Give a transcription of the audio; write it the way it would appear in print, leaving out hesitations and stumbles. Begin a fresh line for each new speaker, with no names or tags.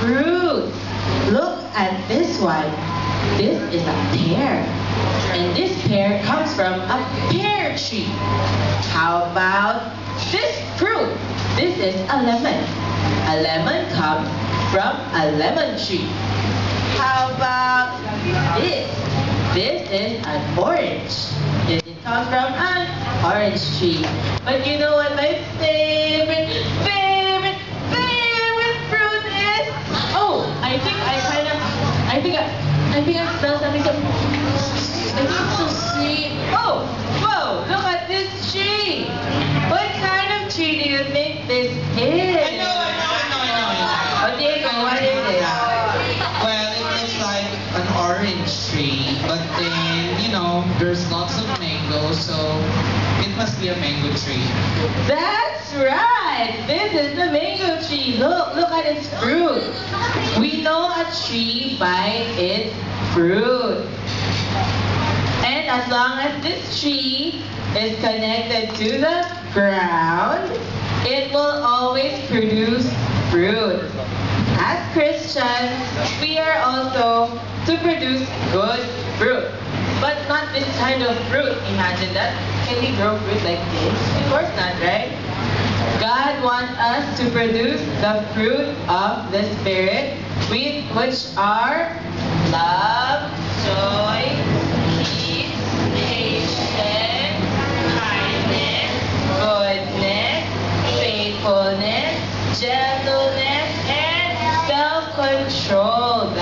fruits. Look at this one. This is a pear. And this pear comes from a pear tree. How about this fruit? This is a lemon. A lemon comes from a lemon tree. How about this? This is an orange. It comes from an orange tree. But you know what my favorite fruit is? Oh, I think I smell something so, I think it's so sweet. Oh, whoa, look at this tree. What kind of tree do you think this is?
I know.
Oh, Diego, what is it?
Well, it looks like an orange tree, but then, there's lots of mango, so it must be a mango tree.
That's right! This is the mango tree. Look at its fruit. We know a tree by its fruit. And as long as this tree is connected to the ground, it will always produce fruit. As Christians, we are also to produce good fruit. But not this kind of fruit. Imagine that. Can we grow fruit like this? Of course not, right? God wants us to produce the fruit of the Spirit, which are love, joy, peace, patience, kindness, goodness, faithfulness, gentleness, and self-control.